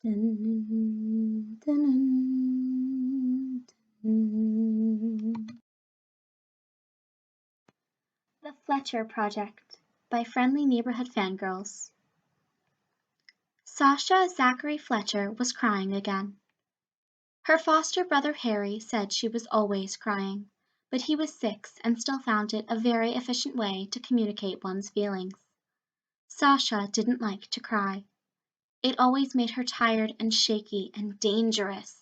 Dun, dun, dun. The Fletcher Project by Friendly Neighborhood Fangirls. Sasha Zachary Fletcher was crying again. Her foster brother Harry said she was always crying, but he was 6 and still found it a very efficient way to communicate one's feelings. Sasha didn't like to cry. It always made her tired and shaky and dangerous,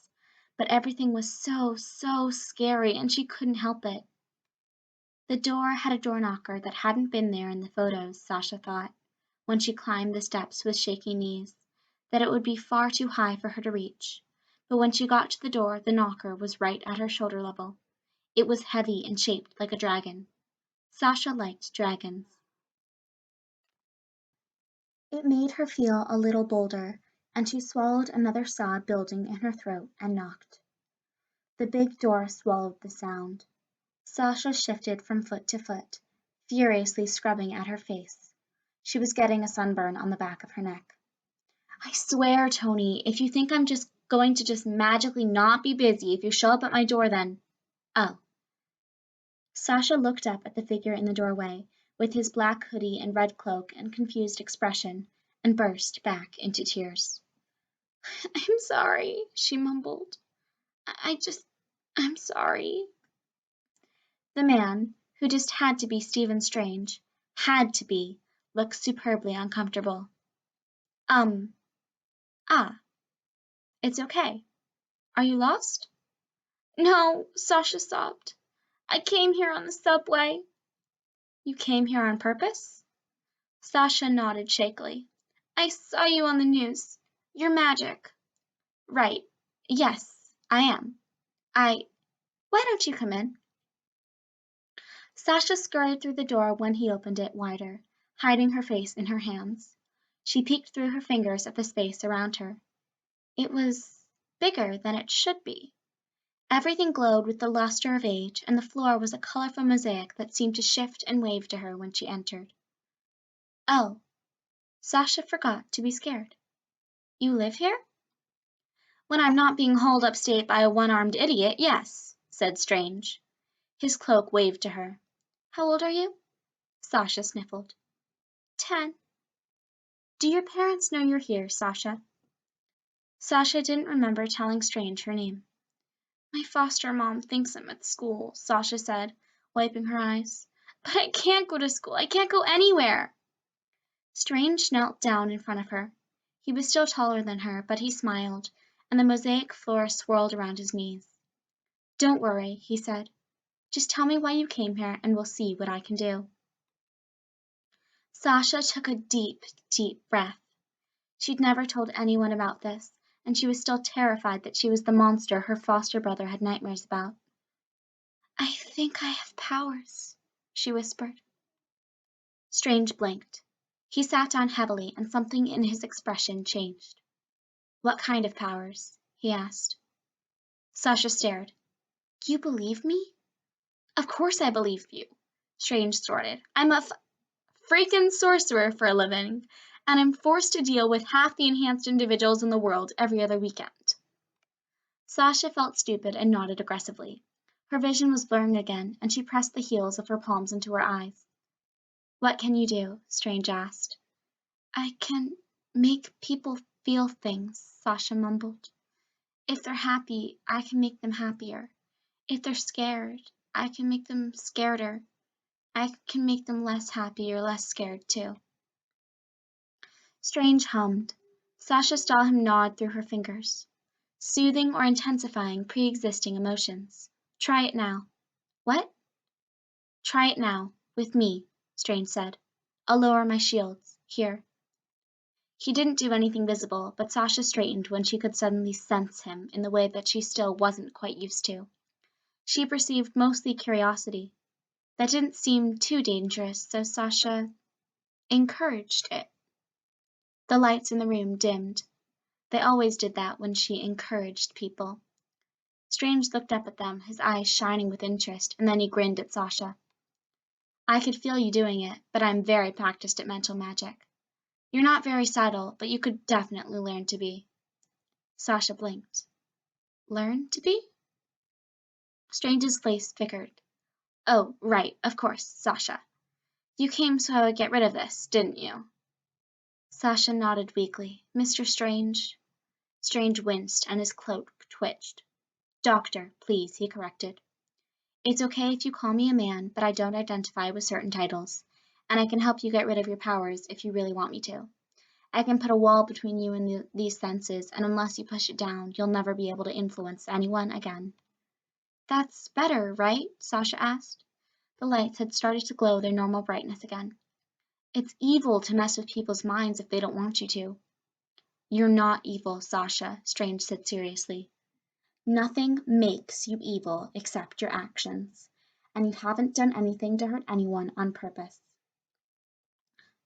but everything was so scary and she couldn't help it. The door had a door knocker that hadn't been there in the photos, Sasha thought, when she climbed the steps with shaky knees, that it would be far too high for her to reach. But when she got to the door, the knocker was right at her shoulder level. It was heavy and shaped like a dragon. Sasha liked dragons. It made her feel a little bolder, and she swallowed another sob building in her throat and knocked. The big door swallowed the sound. Sasha shifted from foot to foot, furiously scrubbing at her face. She was getting a sunburn on the back of her neck. I swear, Tony, if you think I'm just going to magically not be busy if you show up at my door, then... Oh. Sasha looked up at the figure in the doorway, with his black hoodie and red cloak and confused expression, and burst back into tears. I'm sorry, she mumbled. I'm sorry. The man, who just had to be Stephen Strange, looked superbly uncomfortable. It's okay. Are you lost? No, Sasha sobbed. I came here on the subway. You came here on purpose? Sasha nodded shakily. I saw you on the news. You're magic. Right. Yes, I am. Why don't you come in? Sasha scurried through the door when he opened it wider, hiding her face in her hands. She peeked through her fingers at the space around her. It was bigger than it should be. Everything glowed with the luster of age, and the floor was a colorful mosaic that seemed to shift and wave to her when she entered. Oh, Sasha forgot to be scared. You live here? When I'm not being hauled upstate by a one-armed idiot, yes, said Strange. His cloak waved to her. How old are you? Sasha sniffled. 10. Do your parents know you're here, Sasha? Sasha didn't remember telling Strange her name. My foster mom thinks I'm at school, Sasha said, wiping her eyes. But I can't go to school. I can't go anywhere. Strange knelt down in front of her. He was still taller than her, but he smiled, and the mosaic floor swirled around his knees. Don't worry, he said. Just tell me why you came here, and we'll see what I can do. Sasha took a deep breath. She'd never told anyone about this, and she was still terrified that she was the monster her foster brother had nightmares about. I think I have powers, she whispered. Strange blinked. He sat down heavily, and something in his expression changed. What kind of powers? He asked. Sasha stared. You believe me? Of course I believe you, Strange snorted. I'm a freaking sorcerer for a living, and I'm forced to deal with half the enhanced individuals in the world every other weekend. Sasha felt stupid and nodded aggressively. Her vision was blurring again, and she pressed the heels of her palms into her eyes. What can you do? Strange asked. I can make people feel things, Sasha mumbled. If they're happy, I can make them happier. If they're scared, I can make them scareder. I can make them less happy or less scared, too. Strange hummed. Sasha saw him nod through her fingers. Soothing or intensifying pre-existing emotions. Try it now. What? Try it now, with me, Strange said. I'll lower my shields. Here. He didn't do anything visible, but Sasha straightened when she could suddenly sense him in the way that she still wasn't quite used to. She perceived mostly curiosity. That didn't seem too dangerous, so Sasha encouraged it. The lights in the room dimmed. They always did that when she encouraged people. Strange looked up at them, his eyes shining with interest, and then he grinned at Sasha. I could feel you doing it, but I'm very practiced at mental magic. You're not very subtle, but you could definitely learn to be. Sasha blinked. Learn to be? Strange's face flickered. Oh, right, of course, Sasha. You came so I would get rid of this, didn't you? Sasha nodded weakly. Mr. Strange. Strange winced, and his cloak twitched. Doctor, please, he corrected. It's okay if you call me a man, but I don't identify with certain titles, and I can help you get rid of your powers if you really want me to. I can put a wall between you and these senses, and unless you push it down, you'll never be able to influence anyone again. That's better, right? Sasha asked. The lights had started to glow their normal brightness again. It's evil to mess with people's minds if they don't want you to. You're not evil, Sasha, Strange said seriously. Nothing makes you evil except your actions, and you haven't done anything to hurt anyone on purpose.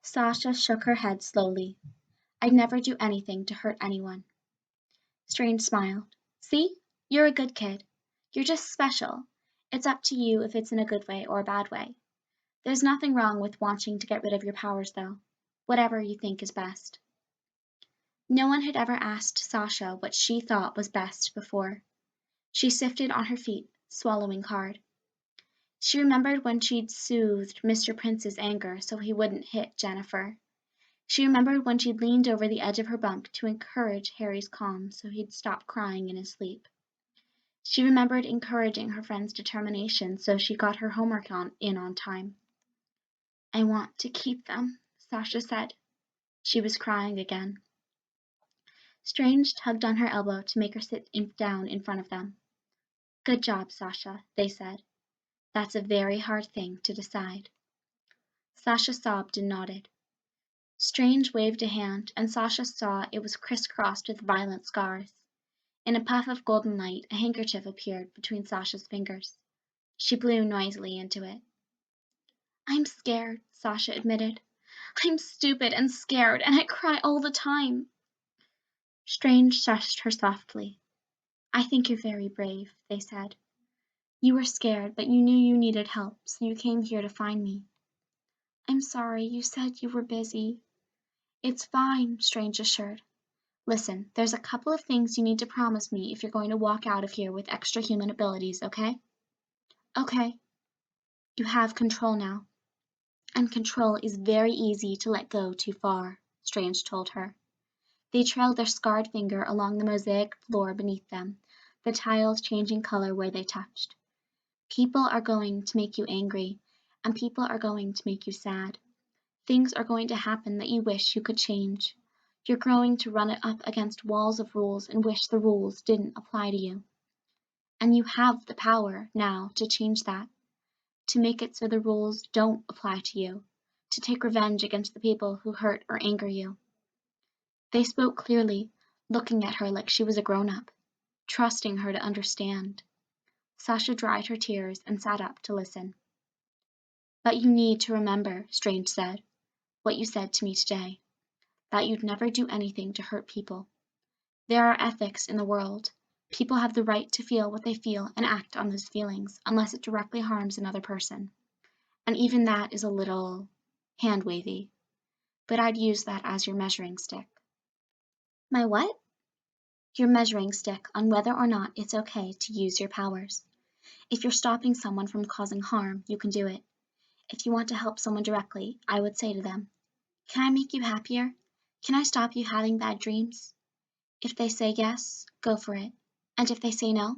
Sasha shook her head slowly. I'd never do anything to hurt anyone. Strange smiled. See? You're a good kid. You're just special. It's up to you if it's in a good way or a bad way. There's nothing wrong with wanting to get rid of your powers, though. Whatever you think is best. No one had ever asked Sasha what she thought was best before. She shifted on her feet, swallowing hard. She remembered when she'd soothed Mr. Prince's anger so he wouldn't hit Jennifer. She remembered when she'd leaned over the edge of her bunk to encourage Harry's calm so he'd stop crying in his sleep. She remembered encouraging her friend's determination so she got her homework in on time. I want to keep them, Sasha said. She was crying again. Strange tugged on her elbow to make her sit down in front of them. Good job, Sasha, they said. That's a very hard thing to decide. Sasha sobbed and nodded. Strange waved a hand, and Sasha saw it was crisscrossed with violent scars. In a puff of golden light, a handkerchief appeared between Sasha's fingers. She blew noisily into it. I'm scared, Sasha admitted. I'm stupid and scared, and I cry all the time. Strange shushed her softly. I think you're very brave, they said. You were scared, but you knew you needed help, so you came here to find me. I'm sorry, you said you were busy. It's fine, Strange assured. Listen, there's a couple of things you need to promise me if you're going to walk out of here with extra human abilities, okay? Okay. You have control now. And control is very easy to let go too far, Strange told her. They trailed their scarred finger along the mosaic floor beneath them, the tiles changing color where they touched. People are going to make you angry, and people are going to make you sad. Things are going to happen that you wish you could change. You're growing to run it up against walls of rules and wish the rules didn't apply to you. And you have the power now to change that, to make it so the rules don't apply to you, to take revenge against the people who hurt or anger you. They spoke clearly, looking at her like she was a grown-up, trusting her to understand. Sasha dried her tears and sat up to listen. But you need to remember, Strange said, what you said to me today, that you'd never do anything to hurt people. There are ethics in the world. People have the right to feel what they feel and act on those feelings unless it directly harms another person. And even that is a little hand-wavy. But I'd use that as your measuring stick. My what? Your measuring stick on whether or not it's okay to use your powers. If you're stopping someone from causing harm, you can do it. If you want to help someone directly, I would say to them, can I make you happier? Can I stop you having bad dreams? If they say yes, go for it. And if they say no,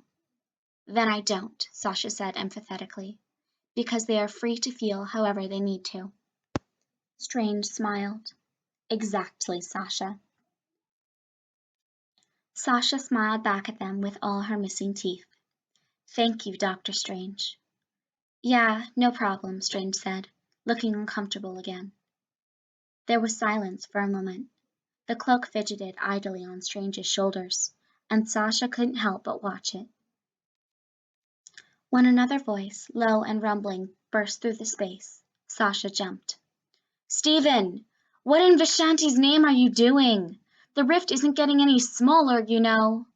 then I don't, Sasha said emphatically, because they are free to feel however they need to. Strange smiled. Exactly, Sasha. Sasha smiled back at them with all her missing teeth. Thank you, Dr. Strange. Yeah, no problem, Strange said, looking uncomfortable again. There was silence for a moment. The cloak fidgeted idly on Strange's shoulders, and Sasha couldn't help but watch it. When another voice, low and rumbling, burst through the space, Sasha jumped. Stephen! What in Vishanti's name are you doing? The rift isn't getting any smaller, you know.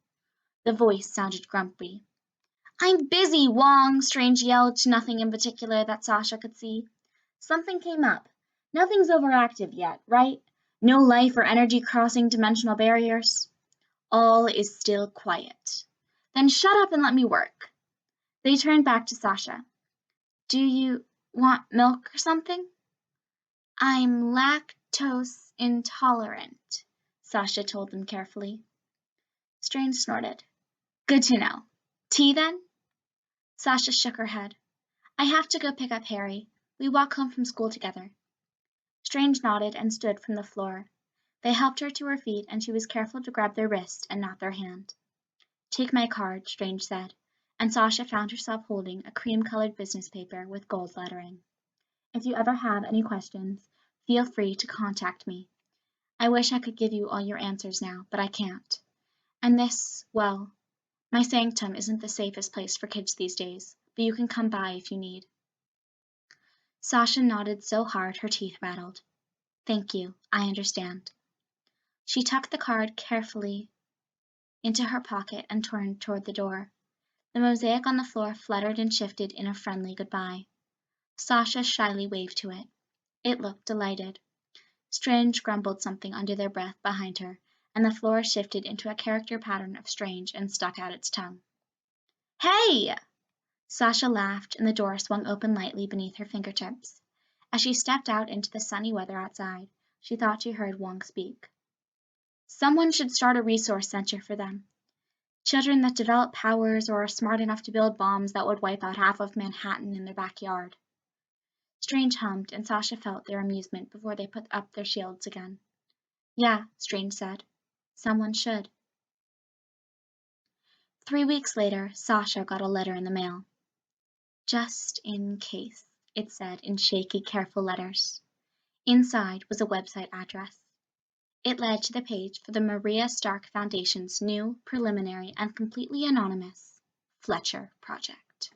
The voice sounded grumpy. I'm busy, Wong, Strange yelled to nothing in particular that Sasha could see. Something came up. Nothing's overactive yet, right? No life or energy crossing dimensional barriers. All is still quiet. Then shut up and let me work. They turned back to Sasha. Do you want milk or something? I'm lactose intolerant, Sasha told them carefully. Strange snorted. Good to know. Tea then? Sasha shook her head. I have to go pick up Harry. We walk home from school together. Strange nodded and stood from the floor. They helped her to her feet, and she was careful to grab their wrist and not their hand. Take my card, Strange said, and Sasha found herself holding a cream-colored business paper with gold lettering. If you ever have any questions, feel free to contact me. I wish I could give you all your answers now, but I can't. And this, well, my sanctum isn't the safest place for kids these days, but you can come by if you need. Sasha nodded so hard her teeth rattled. Thank you, I understand. She tucked the card carefully into her pocket and turned toward the door. The mosaic on the floor fluttered and shifted in a friendly goodbye. Sasha shyly waved to it. It looked delighted. Strange grumbled something under their breath behind her, and the floor shifted into a character pattern of Strange and stuck out its tongue. Hey! Sasha laughed, and the door swung open lightly beneath her fingertips. As she stepped out into the sunny weather outside, she thought she heard Wong speak. Someone should start a resource center for them. Children that develop powers or are smart enough to build bombs that would wipe out half of Manhattan in their backyard. Strange hummed, and Sasha felt their amusement before they put up their shields again. Yeah, Strange said. Someone should. 3 weeks later, Sasha got a letter in the mail. Just in case, it said in shaky, careful letters. Inside was a website address. It led to the page for the Maria Stark Foundation's new, preliminary, and completely anonymous Fletcher Project.